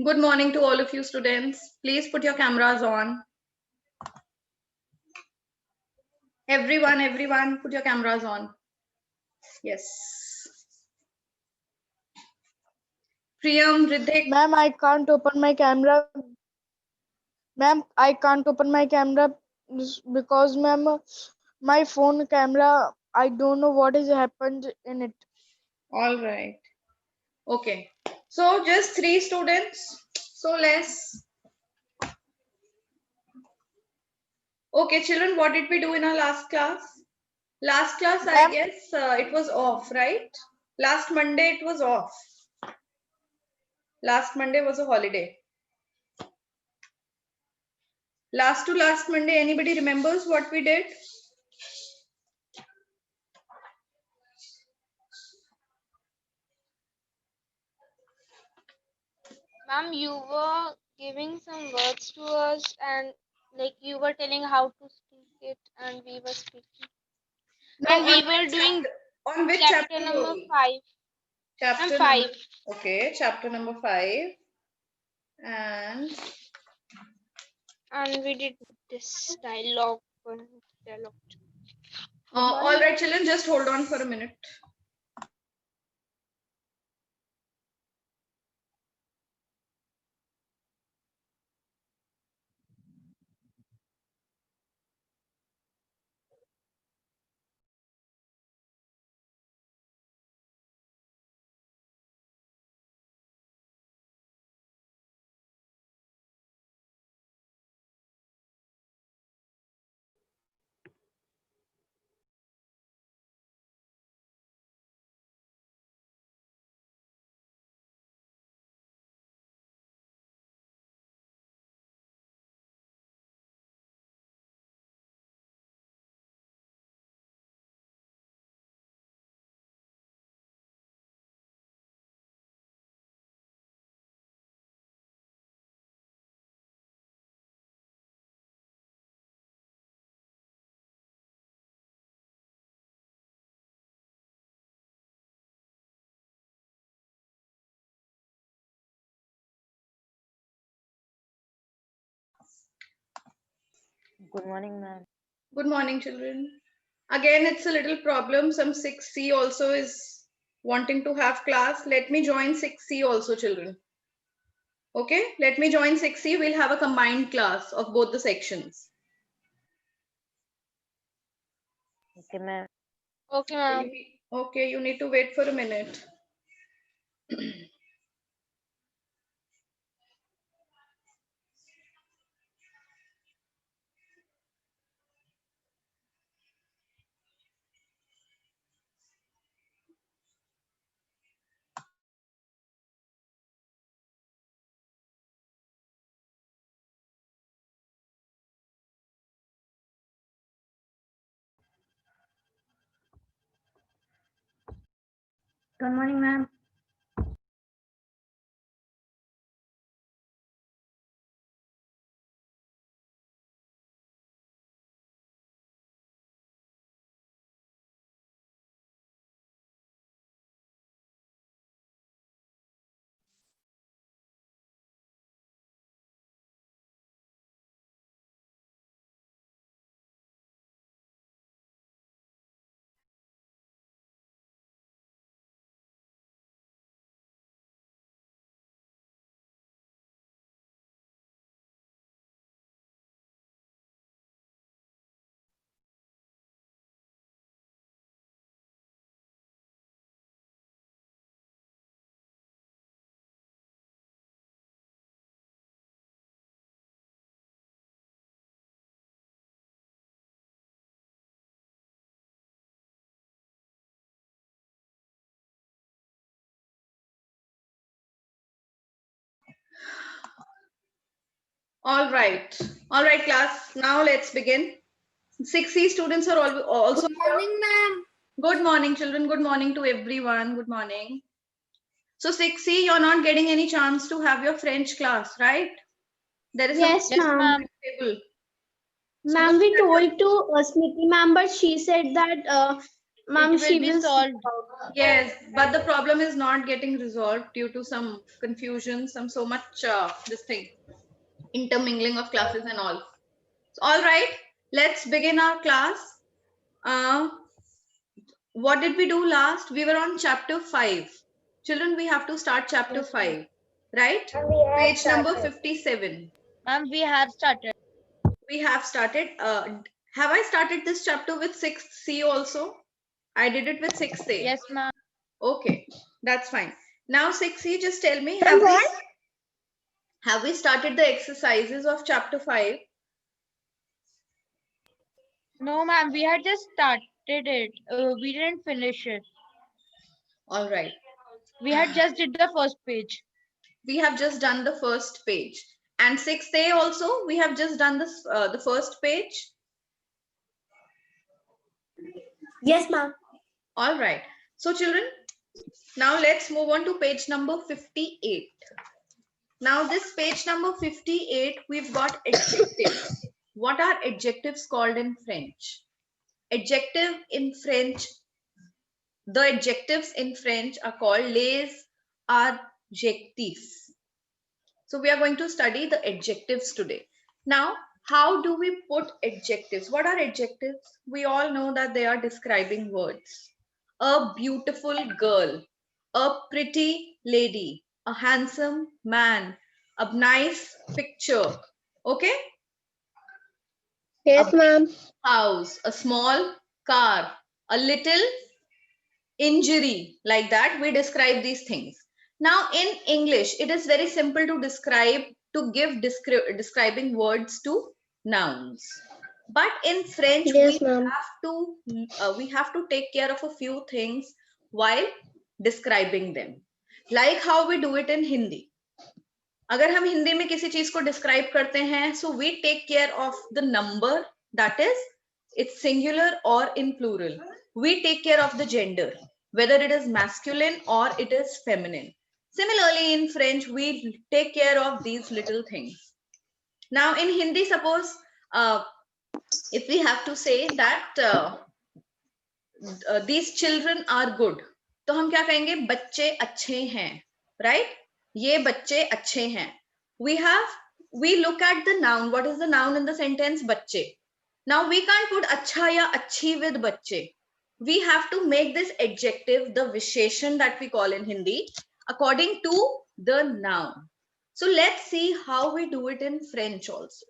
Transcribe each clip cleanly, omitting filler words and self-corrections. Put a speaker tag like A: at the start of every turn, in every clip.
A: Good morning to all of you students. Please put your cameras on. Everyone, put your cameras on. Yes. Priyam, Riddhik.
B: Ma'am, I can't open my camera. Ma'am, I can't open my camera because, ma'am, my phone camera, I don't know what has happened in it.
A: All right. Okay. So just 3 students. So less. Okay, children, what did we do in our last class? Last class, I
B: Ma'am,
A: guess it was off, right? Last Monday, it was off. Last Monday was a holiday. Last to last Monday, anybody remembers what we did?
C: Ma'am, you were giving some words to us and like you were telling how to speak it and we were speaking.
A: No,
C: And we were doing
A: on which
C: chapter
A: chapter were
C: number
A: we?
C: 5. And
A: Chapter
C: 5.
A: number, okay, chapter number 5. And
C: And we did this dialogue.
A: all right, children, just hold on for a minute.
D: Good morning, ma'am.
A: Good morning, children. Again, it's a little problem. Some 6C also is wanting to have class. Let me join 6C also, children. Okay, let me join 6C. We'll have a combined class of both the sections.
D: Okay, ma'am.
C: Okay, ma'am.
A: Okay, you need to wait for a minute.
D: Good morning, ma'am.
A: All right. All right, class. Now let's begin. 6C students are also.
E: Good morning, ma'am.
A: Good morning, children. Good morning to everyone. Good morning. So 6C, you're not getting any chance to have your French class, right? There is
E: Yes,
C: Yes,
E: ma'am.
C: ma'am.
A: table. So
E: Ma'am, we told to Smriti ma'am, but she said that
C: Ma'am,
A: It
C: she
A: will
C: will solve.
A: Yes, but the problem is not getting resolved due to some confusion, so much this thing, intermingling of classes and all. So, all right, let's begin our class. What did we do last? We were on chapter 5. Children, we have to start chapter 5, right? Page number 57.
C: Ma'am, we have started.
A: We have started. Have I started this chapter with 6th C also? I did it with 6th A.
C: Yes, ma'am.
A: Okay, that's fine. Now 6C, just tell me, have we started the exercises of chapter 5?
C: No, ma'am, we had just started it. We didn't finish it.
A: All right.
C: We had just did the first page.
A: We have just done the first page. And 6A also, we have just done this, the first page.
D: Yes, ma'am.
A: All right. So children, now let's move on to page number 58. Now this page number 58, we've got adjectives. What are adjectives called in French? Adjective in French, the adjectives in French are called les adjectifs. So we are going to study the adjectives today. Now, how do we put adjectives? What are adjectives? We all know that they are describing words. A beautiful girl, a pretty lady, a handsome man, a nice picture. Okay?
E: Yes, ma'am.
A: House, a small car, a little injury, like that we describe these things. Now in English, it is very simple to describe, to give describing words to nouns. But in French,
E: Yes, ma'am.
A: we have to take care of a few things while describing them. Like how we do it in Hindi. अगर हम हिंदी में किसी चीज को describe करते हैं, so we take care of the number, that is, it's singular or in plural. We take care of the gender, whether it is masculine or it is feminine. Similarly, in French, we take care of these little things. Now, in Hindi, suppose if we have to say that these children are good, तो हम क्या कहेंगे? बच्चे अच्छे हैं, right? ये बच्चे अच्छे हैं. We look at the noun. What is the noun in the sentence? बच्चे. Now we can't put अच्छा या अच्छी with बच्चे. We have to make this adjective the visheshan that we call in Hindi according to the noun. So let's see how we do it in French also.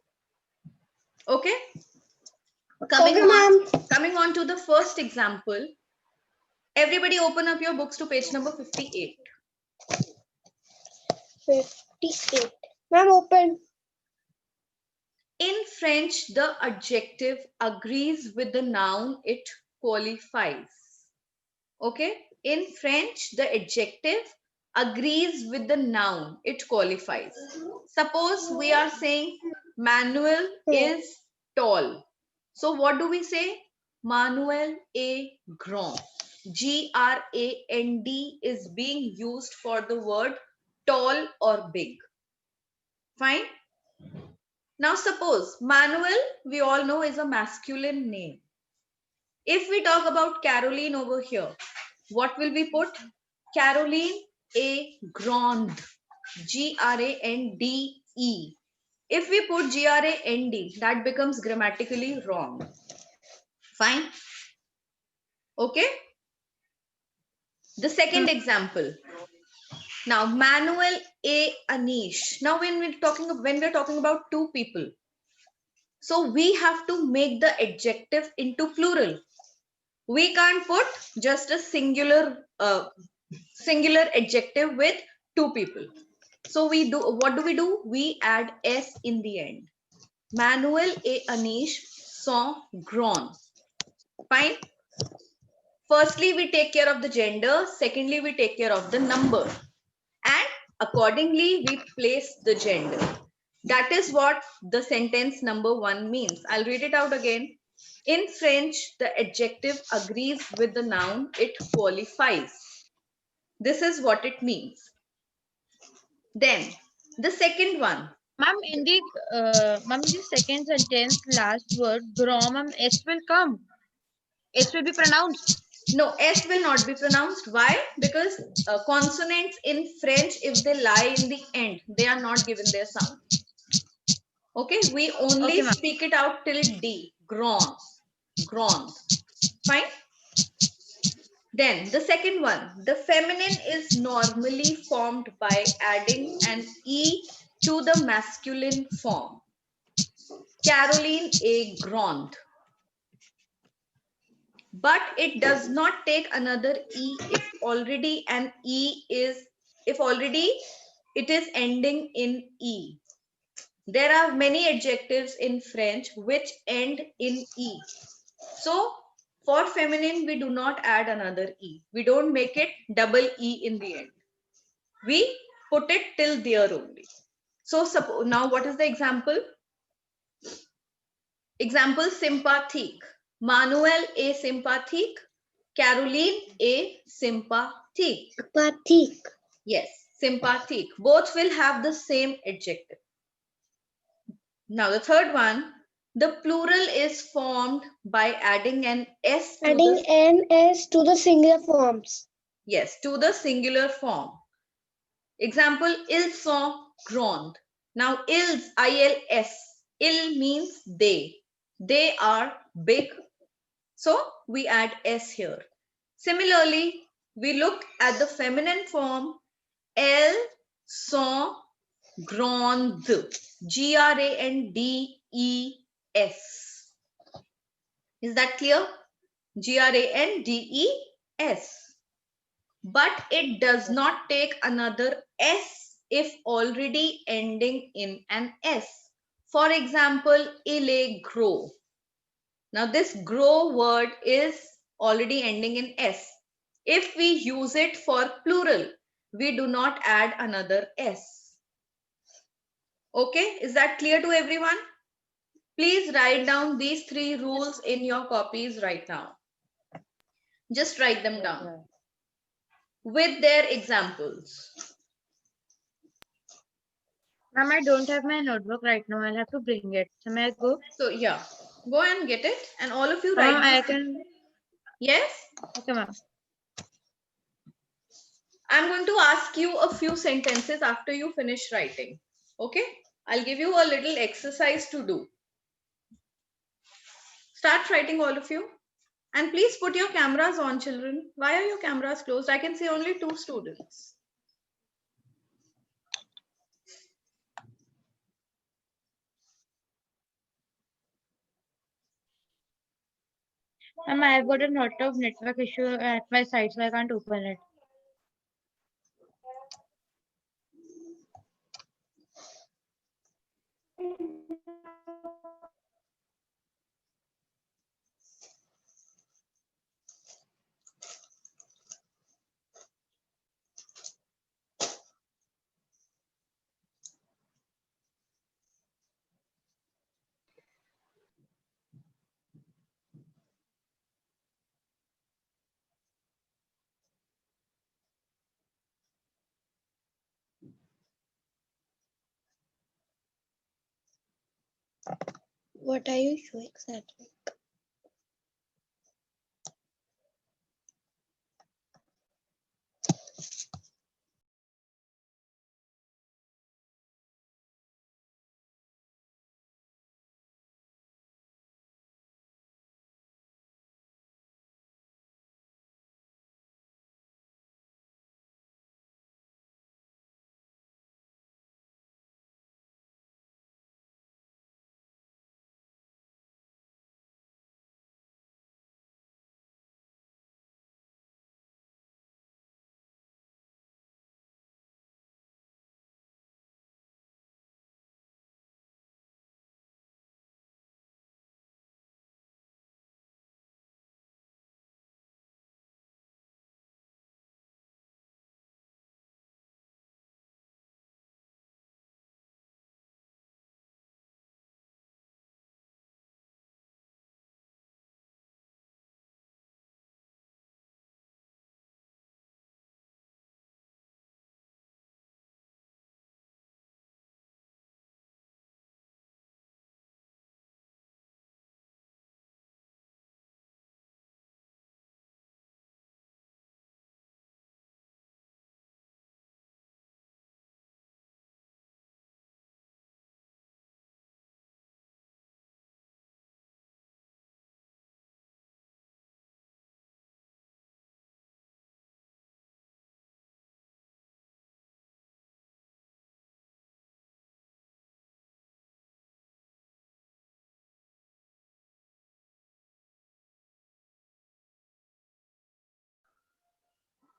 A: Okay? Coming on to the first example. Everybody open up your books to page number 58.
E: 58. Ma'am, open.
A: In French, the adjective agrees with the noun it qualifies. Okay? In French, the adjective agrees with the noun it qualifies. Suppose we are saying Manuel is tall. So what do we say? Manuel est grand. Grand is being used for the word tall or big. Fine? Now suppose Manuel, we all know, is a masculine name. If we talk about Caroline over here, what will we put? Caroline est grande. Grande. If we put grand, that becomes grammatically wrong. Fine? Okay? The second example. Now, Manuel et Anish. Now, when we're talking about two people, so we have to make the adjective into plural. We can't put just a singular adjective with two people. So what do? We add s in the end. Manuel et Anish sont grands. Fine. Firstly, we take care of the gender. Secondly, we take care of the number. And accordingly, we place the gender. That is what the sentence number 1 means. I'll read it out again. In French, the adjective agrees with the noun it qualifies. This is what it means. Then, the second one.
C: Ma'am, in the second sentence, last word, grand, ma'am, S will come. S will be pronounced.
A: No, S will not be pronounced. Why? Because consonants in French, if they lie in the end, they are not given their sound. Okay, we only
F: Okay, ma'am.
A: speak it out till D. Grand. Grand. Fine. Then the second one, the feminine is normally formed by adding an E to the masculine form. Caroline a Grand. But it does not take another E if already it is ending in E. There are many adjectives in French which end in E. So for feminine, we do not add another E. We don't make it double E in the end. We put it till there only. So now what is the example? Example, sympathique. Manuel est sympathique. Caroline est sympathique.
E: Patik.
A: Yes, sympathique. Both will have the same adjective. Now the third one, the plural is formed by adding an S to
E: Adding NS to the singular forms.
A: to the singular form. Example, ils sont grands. Now ils, ILS, il means they. They are big. So we add S here. Similarly, we look at the feminine form, elles sont grandes. GRANDES. Is that clear? GRANDES. But it does not take another S if already ending in an S. For example, il est gros. Now this gros word is already ending in S. If we use it for plural, we do not add another S. Okay, is that clear to everyone? Please write down these 3 rules in your copies right now. Just write them down with their examples.
F: Ma'am, I don't have my notebook right now. I'll have to bring it. So may I go?
A: So yeah, go and get it, and all of you
F: Ma'am,
A: write.
F: I can.
A: Yes?
F: Okay, ma'am.
A: I'm going to ask you a few sentences after you finish writing. Okay? I'll give you a little exercise to do. Start writing, all of you. And please put your cameras on, children. Why are your cameras closed? I can see only 2 students.
F: Ma'am, I've got a lot of network issue at my site, so I can't open it.
E: What are you showing exactly?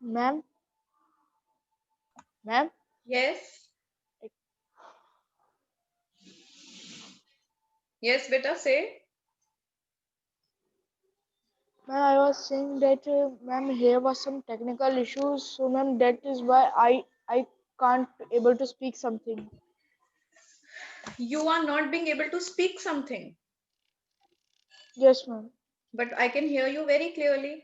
B: Ma'am. Ma'am.
A: Yes. Yes, beta, say.
B: Ma'am, I was saying that ma'am, here was some technical issues, so ma'am, that is why I can't able to speak something.
A: You are not being able to speak something,
B: Yes, ma'am.
A: but I can hear you very clearly.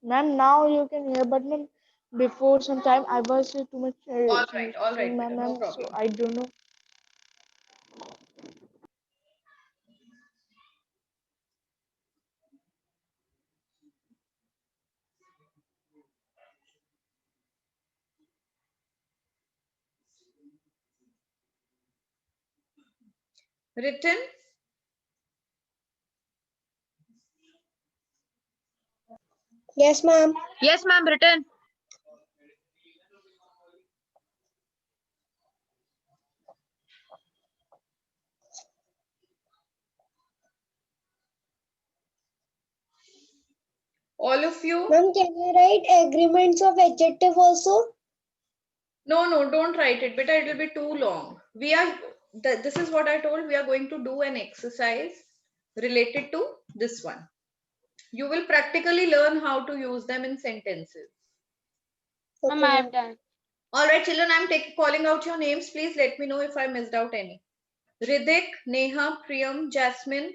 B: Ma'am, now you can hear, but ma'am, before some time I was too much
A: All
B: saying
A: right,
B: ma'am,
A: beta, no
B: ma'am, so
A: problem.
B: I don't know.
A: Written?
E: Yes, ma'am.
F: Yes, ma'am, written.
A: All of you?
E: Ma'am, can you write agreements of adjective also?
A: No, don't write it, beta. It will be too long. This is what I told. We are going to do an exercise related to this one. You will practically learn how to use them in sentences.
C: Ma'am,
E: Okay,
C: I
E: ma'am.
C: have done.
A: All right, children, I'm calling out your names. Please let me know if I missed out any. Ridik, Neha, Priyam, Jasmine,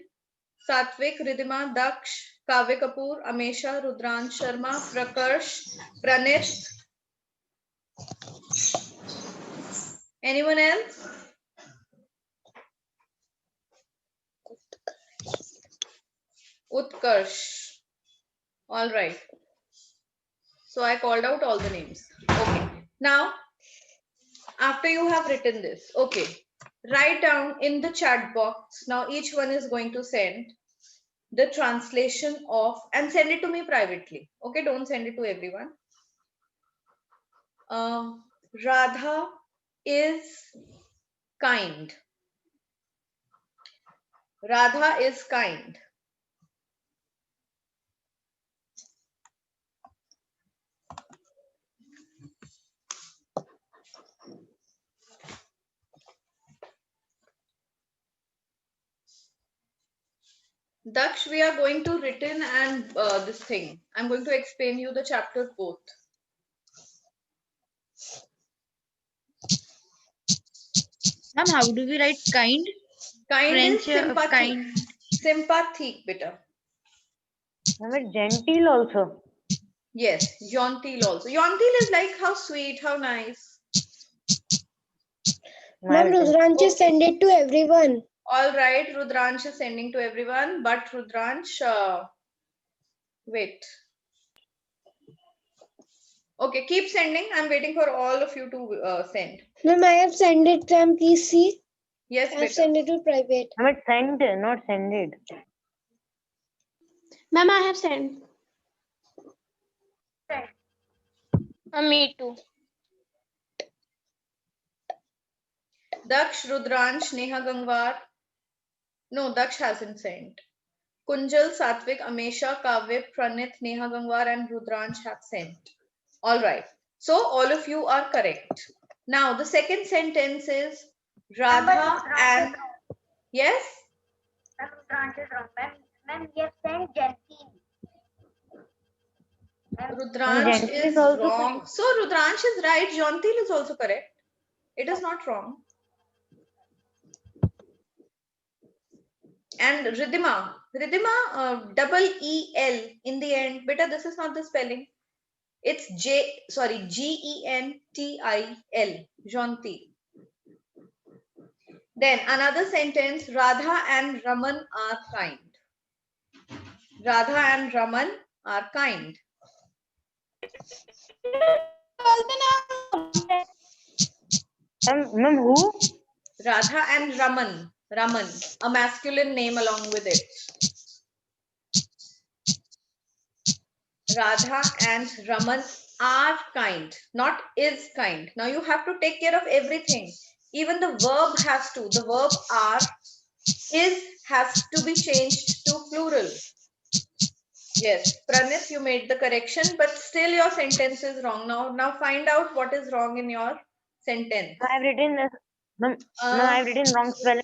A: Satvik, Ridhima, Daksh, Kavya Kapoor, Amesha, Rudran Sharma, Prakarsh, Pranit. Anyone else? Utkarsh. All right. So I called out all the names. Okay. Now, after you have written this, okay, write down in the chat box. Now each one is going to send the translation of and send it to me privately. Okay, don't send it to everyone. Radha is kind. Radha is kind. Daksh, we are going to written and this thing. I'm going to explain you the chapter both.
F: Ma'am, how do we write kind?
A: Kind is
F: French
A: sympathy.
F: kind.
A: Sympathy, beta.
G: Ma'am, it's genteel also.
A: Yes, Yontil also. Yontil is like how sweet, how nice.
E: Ma'am,
G: Mild.
E: Rudranshi, send it to everyone.
A: All right, Rudransh is sending to everyone, but Rudransh, wait. Okay, keep sending. I'm waiting for all of you to send.
E: Ma'am, I have sent it, ma'am. Please see.
A: Yes,
E: I have
A: beta.
E: sent it to private.
G: Ma'am, it's sent, not sended.
D: Ma'am, I have sent.
C: Me too.
A: Daksh, Rudransh, Neha Gangwar. No, Daksh hasn't sent. Kunjal, Satvik, Amesha, Kavya, Pranit, Neha Gangwar, and Rudransh have sent. All right. So all of you are correct. Now the second sentence is Radha and yes.
G: Rudransh is wrong. Ma'am, we have sent genteel.
A: Rudransh
G: Genteel
A: is
G: is also
A: wrong.
G: correct.
A: So Rudransh is right. Jontil is also correct. It is not wrong. And Ridhima, double E-L in the end. Beta, this is not the spelling. It's Gentil. Jontil. Then another sentence, Radha and Raman are kind. Radha and Raman are kind.
G: Ma'am, who?
A: Radha and Raman, a masculine name along with it. Radha and Raman are kind, not is kind. Now you have to take care of everything. Even the verb has to. The verb are, is has to be changed to plural. Yes, Pranit, you made the correction, but still your sentence is wrong. Now find out what is wrong in your sentence.
G: I've written this. Ma'am, I've written wrong spelling.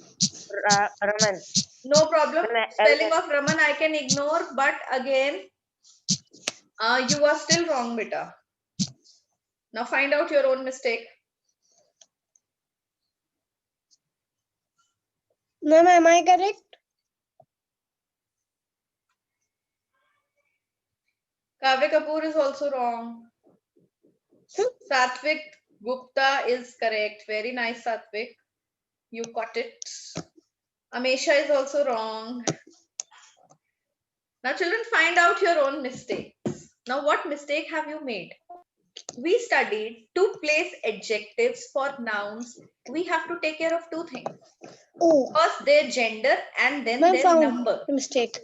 G: Raman.
A: No problem.
G: Ma'am,
A: Spelling of Raman I can ignore, but again, you are still wrong, beta. Now find out your own mistake.
E: Ma'am, am I correct?
A: Kavya Kapoor is also wrong. Satvik Gupta is correct. Very nice, Satvik. You got it. Amesha is also wrong. Now, children, find out your own mistakes. Now, what mistake have you made? We studied to place adjectives for nouns. We have to take care of two things.
E: Oh,
A: First, their gender and then
E: ma'am,
A: their
E: found
A: number.
E: the mistake.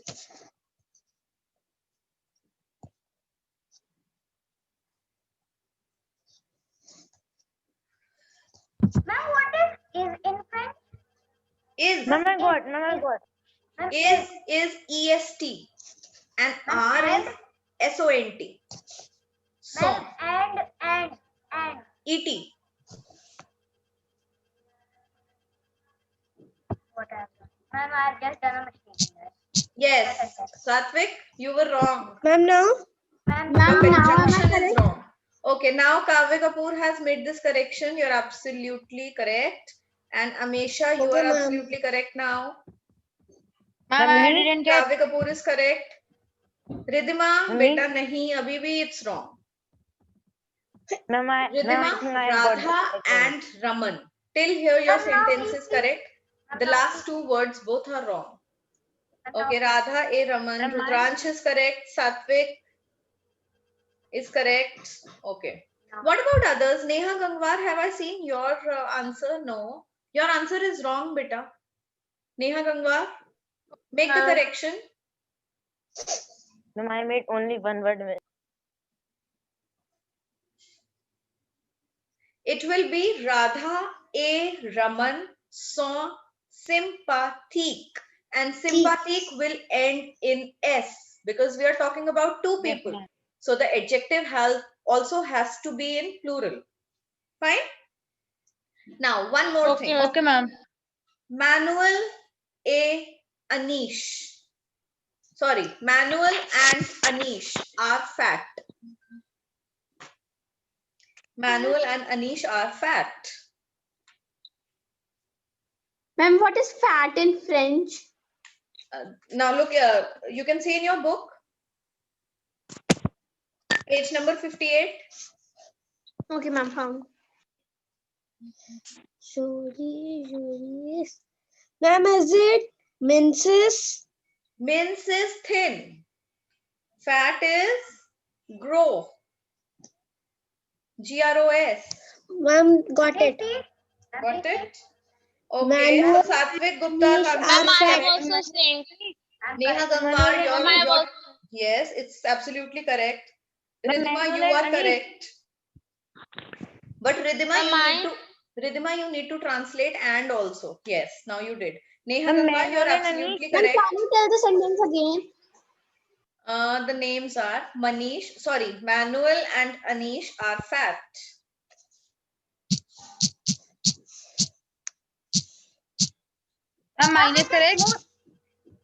G: Ma'am, what is in French?
A: Is
G: Ma'am, I got. Ma'am,
A: is EST and R is SONT. Song.
G: and
A: ET.
G: whatever. Ma'am, I've just done a mistake.
A: Yes. Satvik, you were wrong.
E: Ma'am, now?
G: Ma'am,
A: The conjunction is wrong. Okay, now Kavya Kapoor has made this correction. You're absolutely correct. And Amesha, you
E: Okay,
A: are
E: ma'am.
A: absolutely correct now.
F: Ma'am, I didn't get.
A: Kavya Kapoor is correct. Ridhima,
G: Me?
A: beta nahi, abhi bhi it's wrong.
G: Ma'am, I think
A: Ridhima,
G: I got
A: Radha
G: it.
A: and Raman. Till here your
G: Ma'am, now
A: sentence is correct. The last two words both are wrong. Okay, Radha, A, Raman.
F: Ma'am,
A: Rudransh is correct. Satvik is correct. Okay. What about others? Neha Gangwar, have I seen your answer? No. Your answer is wrong, beta. Neha Gangwar, make the correction.
G: Ma'am, I made only one word.
A: It will be Radha A Raman sont sympathique. And sympathique will end in S because we are talking about two
F: Yes,
A: people.
F: ma'am.
A: So the adjective also has to be in plural. Fine? Now, one more thing.
F: Okay, ma'am.
A: Manuel A. Anish. Sorry, Manuel and Anish are fat. Manuel and Anish are fat.
D: Ma'am, what is fat in French?
A: Now look, you can see in your book, page number 58.
D: Okay, ma'am, found.
E: Juries. Ma'am, is it minces?
A: Mince is thin. Fat is grow. G-R-O-S.
E: Ma'am, got it.
A: Got it? Okay,
E: Manuel
A: so Satvik Gupta
E: Anish
A: answer
E: are
A: is
C: I am
A: correct.
C: also saying.
A: Neha Gangwar,
C: Ma'am, I am also.
A: yes, it's absolutely correct.
G: But
A: Ridhima,
G: Manuel
A: you
G: and
A: are
G: Anish.
A: correct. But
C: Ma'am,
A: Ridhima, you need to translate and also. Yes, now you did. Neha
G: Ma'am,
A: Gangwar,
G: Manuel
A: you're
G: and
A: absolutely
D: Ma'am,
A: correct.
D: can you tell the sentence again?
A: The names are Manuel and Anish are fat.
F: Ma'am, mine is correct.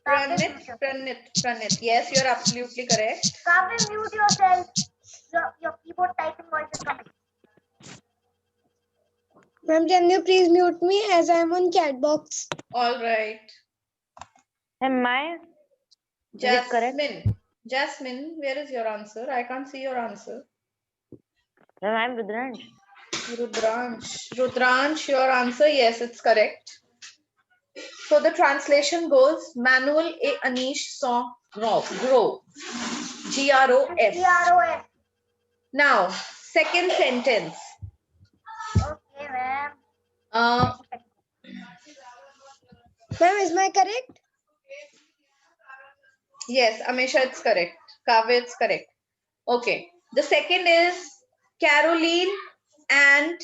A: Pranit. Yes, you're absolutely correct.
G: Kavya, mute yourself. Your keyboard typing voice is coming.
E: Ma'am, can you please mute me as I'm on chat box?
A: All right.
G: Am I? Is it correct?
A: Jasmine, where is your answer? I can't see your answer.
G: Ma'am, I'm Rudransh.
A: Rudransh, your answer, yes, it's correct. So the translation goes, Manuel A. Anish saw grow. G-R-O-S.
G: G-R-O-S.
A: Now, second sentence.
G: Okay, ma'am.
E: Ma'am, is my correct?
A: Yes, Amesha, it's correct. Kavya, it's correct. Okay. The second is Caroline and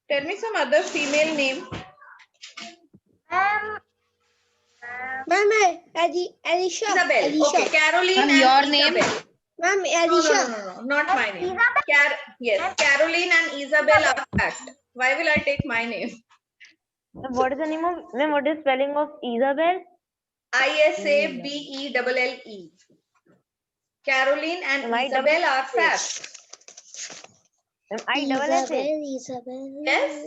A: Tell me some other female name.
E: Ma'am, Alicia.
A: Isabel.
E: Alicia.
A: Okay, Caroline
F: Ma'am,
A: and
F: your name?
A: Isabel.
E: Ma'am,
A: No,
E: Alicia.
A: no, not my name. Yes, Caroline and Isabel are fact. Why will I take my name?
G: What is the name of, ma'am, what is spelling of Isabel?
A: Isabelle. Caroline and
G: Am I
A: Isabel are fact.
G: Ma'am, I-double-S-A.
E: Isabel.
A: Yes.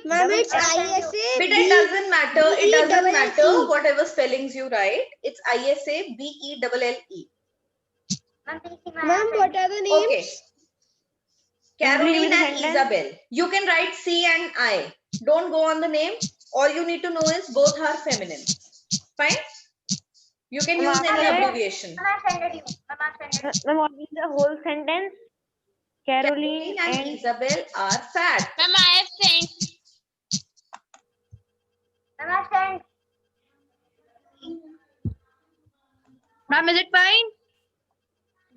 E: Ma'am, it's
G: I-double-S-A.
A: But it
E: ISA.
A: doesn't matter. It doesn't
E: B-double-L-E.
A: matter whatever spellings you write. It's ISABELLE.
E: Ma'am, what are the names?
A: Okay.
G: Can you read
A: Caroline
G: the
A: and
G: sentence?
A: Isabel. You can write C and I. Don't go on the name. All you need to know is both are feminine. Fine? You can use
G: Ma'am,
A: any
G: after that-
A: abbreviation.
G: Ma'am, what is the whole sentence? Caroline
A: and
G: and
A: Isabel are fat.
C: Ma'am, I have sent.
F: Ma'am, is it fine?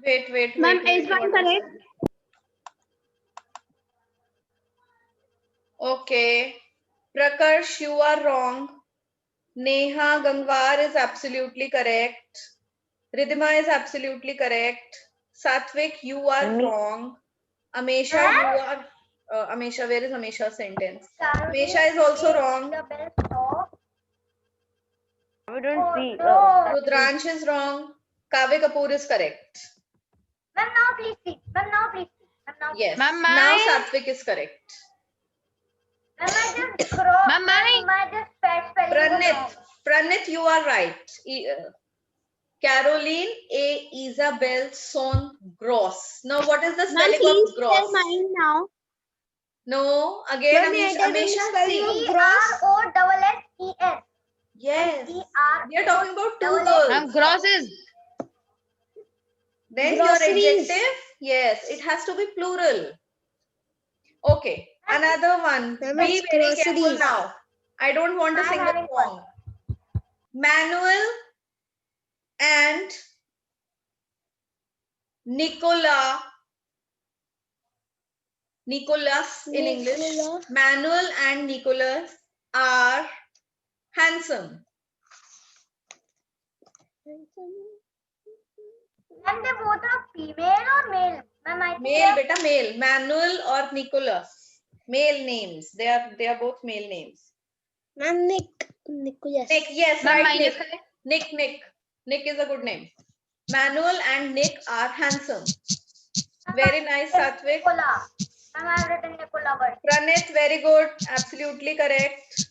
A: Wait.
D: Ma'am,
A: wait,
D: is one
A: what
D: correct?
A: Okay. Prakarsh, you are wrong. Neha Gangwar is absolutely correct. Ridhima is absolutely correct. Satvik, you are
G: Me.
A: wrong. Amesha, you are. Amesha, where is Amesha's sentence? Amesha is also wrong.
G: we don't see.
A: Rudransh is wrong. Kavya Kapoor is correct. Yes.
F: Ma'am,
A: Now
F: mine.
A: Satvik is correct.
F: Ma'am, mine.
A: Pranit, you are right. Caroline A. Isabel Son Gross. Now, what is the
D: Ma'am,
A: spelling
D: please
A: of
D: tell
A: gross?
D: mine now.
A: No, again,
E: Ma'am,
A: Amesha,
E: it is
A: Amesha,
E: spelling
A: see.
E: of gross.
A: Yes. We are talking about two girls.
F: Ma'am, gross is.
A: Then
E: Groceries.
A: your adjective, yes, it has to be plural. Okay, another one.
E: Ma'am,
A: Be
E: it's
A: very careful
E: groceries.
A: now. I don't want a single song. Manuel and Nicolas in English.
E: Nicola.
A: Manuel and Nicholas are handsome. Male, beta, male. Manuel or Nicholas. Male names. They are both male names.
E: Ma'am, Nicholas.
A: Nick, yes,
F: Ma'am,
A: right,
F: mine is
A: Nick.
F: correct.
A: Nick is a good name. Manuel and Nick are handsome. Very nice, Satvik. Pranit, very good. Absolutely correct.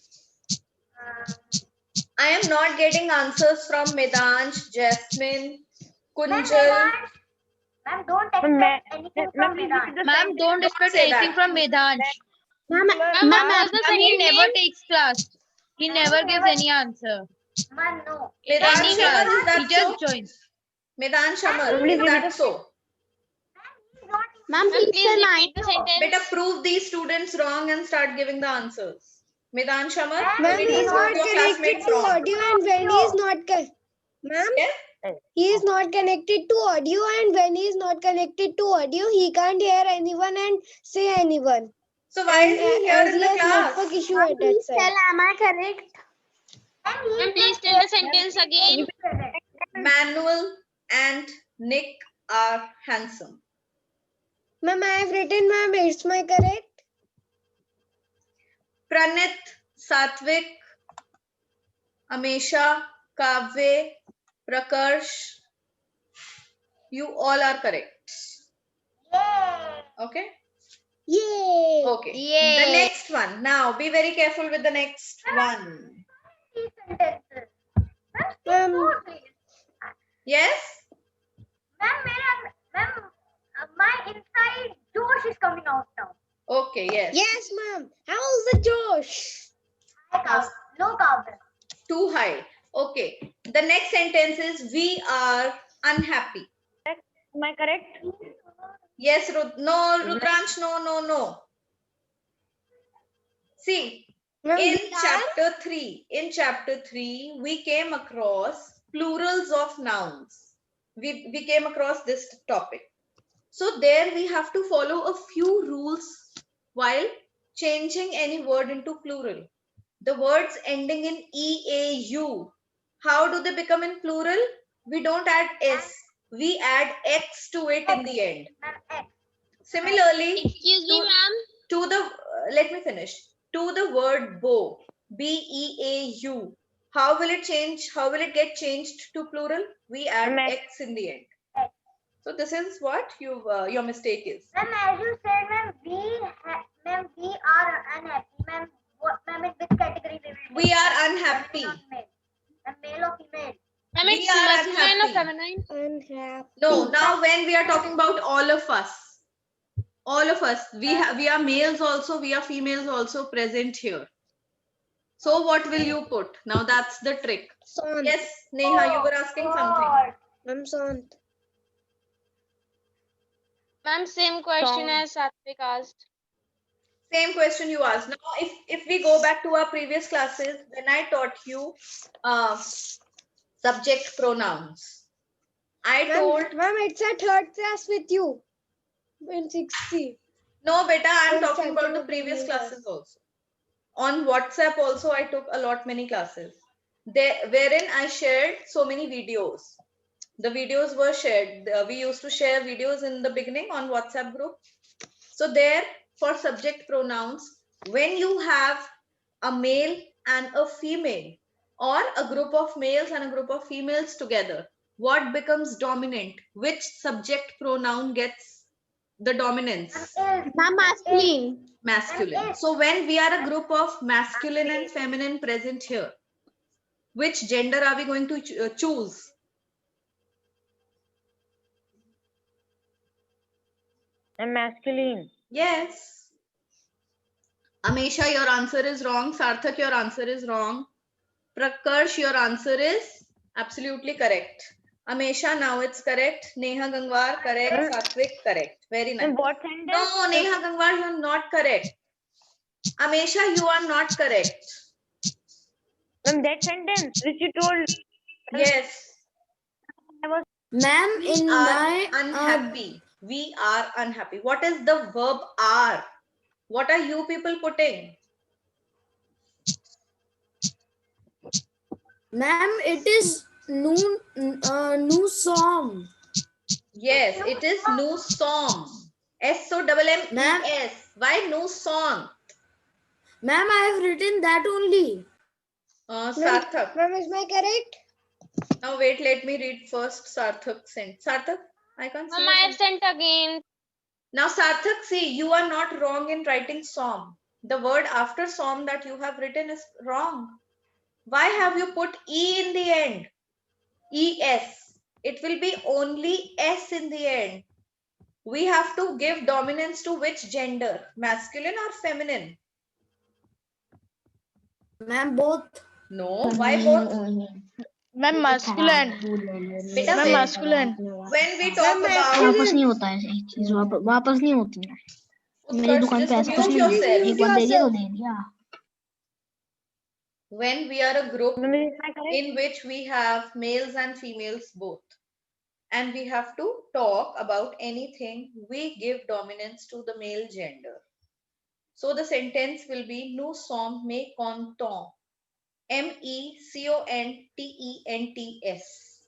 A: I am not getting answers from Medansh, Jasmine, Kunjal.
G: Ma'am, please repeat the
F: Ma'am, don't expect
A: say
F: anything
A: that.
F: from Medansh.
D: Ma'am,
C: Ma'am,
D: ma'am,
C: what's the
F: Ma'am, he
C: second
F: never
C: name?
F: takes class. He never gives any answer.
A: Medansh
F: Any
A: Amar,
F: class.
A: is
F: He
A: that
F: just
A: so?
F: joins.
A: Medansh Amar,
G: Please
A: is
G: repeat
A: that so?
D: ma'am,
C: Ma'am,
D: please
C: please
D: tell mine.
C: repeat the sentence.
A: Better prove these students wrong and start giving the answers. Medansh Amar,
E: Ma'am,
A: did
E: he
A: you
E: is
A: prove
E: not
A: your
E: connected
A: classmates
E: to
A: wrong?
E: audio, and when he is not Ma'am,
A: Yes?
E: he is not connected to audio, and when he is not connected to audio, he can't hear anyone and say anyone.
A: So why is he here
E: As
A: in
E: he
A: the
E: has
A: class?
E: network issue
D: Ma'am,
E: at that
D: please
E: side.
D: tell, am I correct?
C: Ma'am, please tell the sentence again.
A: Manuel and Nick are handsome.
E: Ma'am, I have written, ma'am, it's my correct.
A: Pranit, Satvik, Amesha, Kavya, Prakarsh, you all are correct. Okay?
E: Yay!
A: Okay.
F: Yay.
A: The next one. Now, be very careful with the next one.
E: Ma'am,
A: Yes? Okay, yes.
E: yes, ma'am. How's the Josh?
A: Too high. Okay. The next sentence is we are unhappy.
G: Am I correct?
A: Yes, no, Rudransh, no. See,
E: Ma'am,
A: in
E: we are-
A: chapter 3, we came across plurals of nouns. We came across this topic. So there we have to follow a few rules while changing any word into plural. The words ending in EAU, how do they become in plural? We don't add S, we add X to it in the end. Similarly,
C: Excuse me, ma'am.
A: to the, let me finish, to the word bow, BEAU, how will it change? How will it get changed to plural? We add
G: Ma'am,
A: X in the end. So this is what your mistake is.
D: Ma'am, as you said, ma'am, we are unhappy. Ma'am, ma'am, in which category we will
A: We
D: take?
A: are unhappy.
D: Ma'am, male or female?
C: Ma'am,
A: We
C: it's
A: are
C: masculine or
A: unhappy.
C: feminine?
E: Unhappy.
A: No, now when we are talking about all of us, we are males also, we are females also present here. So what will you put? Now that's the trick.
E: Sant.
A: Yes, Neha, you were asking something.
D: God.
E: Ma'am, Sant.
C: Ma'am, same question
G: Song.
C: as Satvik asked.
A: Same question you asked. Now, if we go back to our previous classes, when I taught you subject pronouns, I told,
E: Ma'am, it's a third class with you. In 60.
A: no, beta, I'm
E: I'm
A: talking about
E: starting
A: the
E: with
A: previous
E: the
A: classes also. On WhatsApp also, I took a lot many classes. There, wherein I shared so many videos. The videos were shared. We used to share videos in the beginning on WhatsApp group. So there, for subject pronouns, when you have a male and a female, or a group of males and a group of females together, what becomes dominant? Which subject pronoun gets the dominance?
D: Ma'am,
E: Masculine.
A: Masculine. So when we are a group of masculine and feminine present here, which gender are we going to choose?
G: I'm masculine.
A: Yes. Amesha, your answer is wrong. Sarthak, your answer is wrong. Prakarsh, your answer is absolutely correct. Amesha, now it's correct. Neha Gangwar, correct. Satvik, correct. Very nice.
G: In what sentence?
A: No, Neha Gangwar, you're not correct. Amesha, you are not correct.
G: Ma'am, that sentence which you told.
A: Yes.
E: Ma'am,
A: We
E: in
A: are
E: my
A: unhappy. We are unhappy. What is the verb are? What are you people putting?
E: ma'am, it is new song.
A: Yes, it is new song. SOMMES. Why new song?
E: Ma'am, I have written that only.
A: Sarthak.
E: Ma'am, is my correct?
A: Now wait, let me read first Sarthak sent. Sarthak, I can't see.
C: Ma'am,
A: your
C: I have
A: sentence.
C: sent again.
A: Now Sarthak, see, you are not wrong in writing som. The word after som that you have written is wrong. Why have you put E in the end? ES. It will be only S in the end. We have to give dominance to which gender? Masculine or feminine?
E: Ma'am, both.
A: No, why both?
B: Ma'am, masculine.
A: Beta,
B: Ma'am, masculine.
A: when we talk
E: Ma'am,
A: about
H: वापस नहीं होता है ऐसी चीज वापस नहीं होती है मेरी
A: Utkarsh,
H: दुकान
A: just
H: पे ऐसा कुछ
A: mute
H: नहीं है
A: yourself.
H: एक बार दे दिया तो दे दिया
A: When we are a group
G: Ma'am, is my correct?
A: in which we have males and females both, and we have to talk about anything, we give dominance to the male gender. So the sentence will be nous sommes mécontents. MECONTENTS.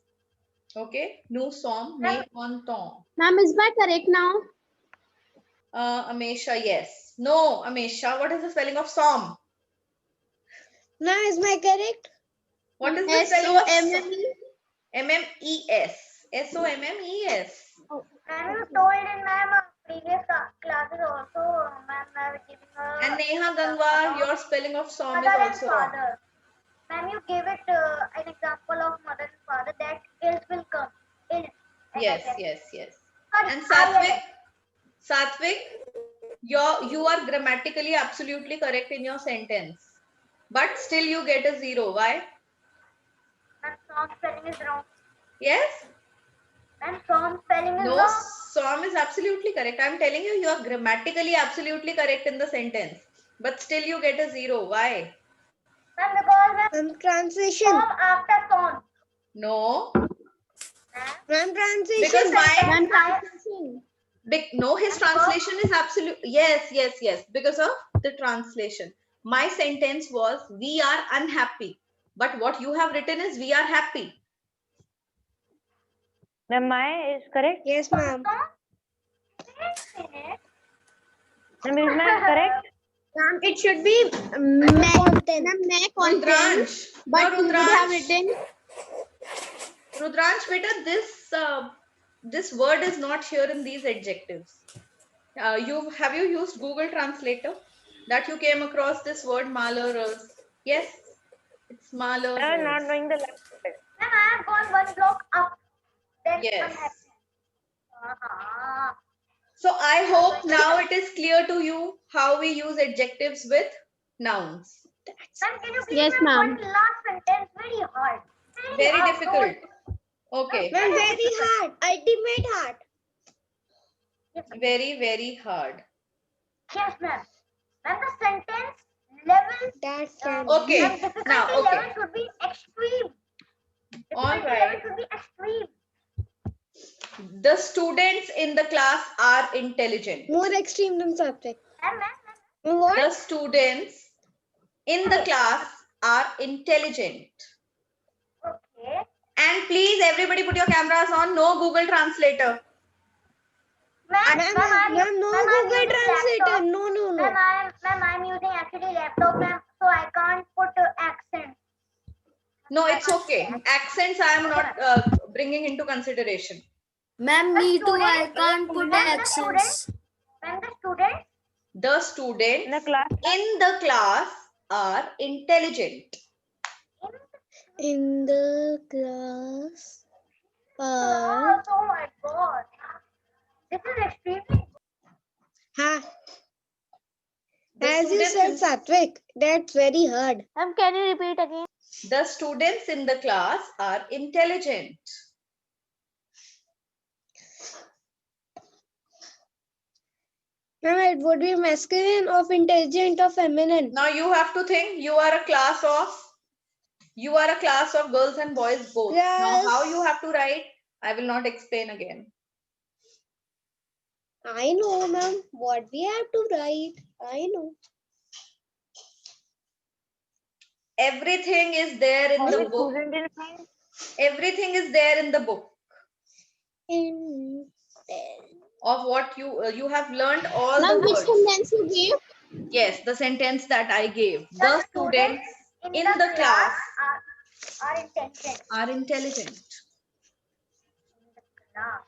A: Okay, nous sommes mécontents.
D: Ma'am, is my correct now?
A: Amesha, yes. No, Amesha, what is the spelling of som?
E: Ma'am, is my correct?
A: What is the spelling of
D: SOMME?
A: MES? SOMMES.
D: Ma'am, you told in ma'am previous classes also, ma'am, I was giving her
A: And Neha Gangwar, your spelling of som is
D: mother and
A: also wrong.
D: father. Ma'am, you gave it an example of mother and father that ills will come. Ills.
A: Yes, yes, yes.
D: Sorry,
A: And
D: I-
A: Satvik, you are grammatically absolutely correct in your sentence. But still you get a 0. Why?
D: Ma'am, song spelling is wrong.
A: Yes?
D: Ma'am, song spelling is
A: No,
D: wrong.
A: som is absolutely correct. I'm telling you, you are grammatically absolutely correct in the sentence. But still you get a 0. Why?
D: Ma'am, because
E: Ma'am, translation.
D: song after song.
A: No.
E: Ma'am, translation.
A: Because why?
D: Ma'am, translation.
A: No, his translation is absolute. Yes. Because of the translation. My sentence was, we are unhappy. But what you have written is, we are happy.
G: Ma'am, my is correct.
E: Yes, ma'am.
G: Ma'am, is my correct?
E: Ma'am, it should be content.
A: Rudransh.
E: But
A: No,
E: you would have
A: Rudransh.
E: written
A: Rudransh, beta, this word is not here in these adjectives. Have you used Google Translator that you came across this word malheureux? Yes, it's malheureux.
G: I'm not knowing the language.
D: Ma'am, I have gone one block up. Then
A: Yes.
D: I'm happy.
A: So I hope now it is clear to you how we use adjectives with nouns.
D: Ma'am, can you please
E: Yes,
D: make
E: ma'am.
D: one last sentence? Very hard.
A: Very
D: hard.
A: difficult. Okay.
E: ma'am, very hard. Ultimate hard.
A: Very, very hard.
D: Yes, ma'am. Ma'am, the sentence level.
E: That can
A: Okay.
D: Ma'am, difficulty
A: Now, okay.
D: level should be extreme.
A: All
D: Difficulty
A: right.
D: level should be extreme.
A: The students in the class are intelligent.
E: more extreme than subject.
D: Ma'am,
E: What?
A: The students in the class are intelligent.
D: okay.
A: And please, everybody put your cameras on. No Google Translator.
D: Ma'am,
E: Ma'am,
D: I'm
E: no
D: I'm
E: Google
D: using
E: Translator.
D: laptop.
E: No.
D: Ma'am, I'm using actually laptop, ma'am, so I can't put accent.
A: No, it's okay. Accents I am not bringing into consideration.
E: Ma'am,
D: me too. I
E: can't
D: put accents. Ma'am, the students.
A: The students
G: In the class.
A: in the class are intelligent.
E: In the class.
D: Oh my god. This is extremely.
E: Ha.
A: The
E: As you
A: students
E: said, Satvik, that's very hard.
C: Ma'am, can you repeat again?
A: The students in the class are intelligent.
E: Ma'am, it would be masculine of intelligent or feminine.
A: Now you have to think you are a class of girls and boys both. Now how
E: Yes.
A: you have to write, I will not explain again.
E: I know, ma'am. What we have to write. I know.
A: Everything is there in the
G: Only
A: book.
G: student in science.
A: Everything is there in the book
E: In
A: of what you have learned all the words.
E: sentence you gave?
A: Yes, the sentence that I gave. The students in the class
D: are intelligent.
A: are intelligent.
D: Class.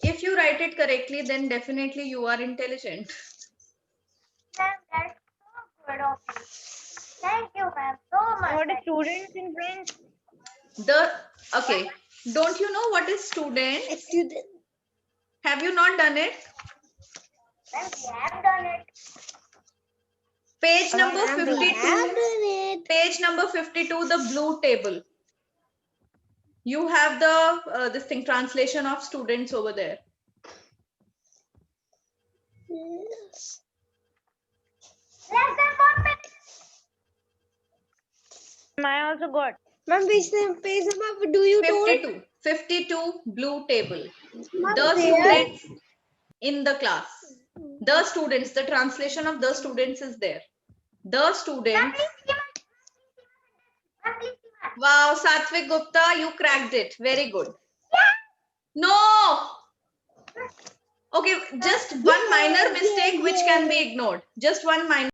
A: If you write it correctly, then definitely you are intelligent.
D: Ma'am, that's so good of you. Thank you, ma'am, so much.
G: What is students in French?
A: Okay, don't you know what is student?
E: Student.
A: Have you not done it?
D: Ma'am, we have done it.
A: Page number
G: Ma'am, we
A: 52.
E: Have done it.
A: Page number 52, the blue table. You have the this thing translation of students over there.
E: Yes.
D: Less than 1 minute.
G: I also got.
E: Ma'am, page number do you told?
A: 52. 52 blue table.
E: Ma'am,
A: The
E: there.
A: students in the class. The students, the translation of the students is there. The students.
D: Ma'am, please see my.
A: Wow, Satvik Gupta, you cracked it. Very good. No. Okay, just one minor mistake which can be ignored. Just one minor.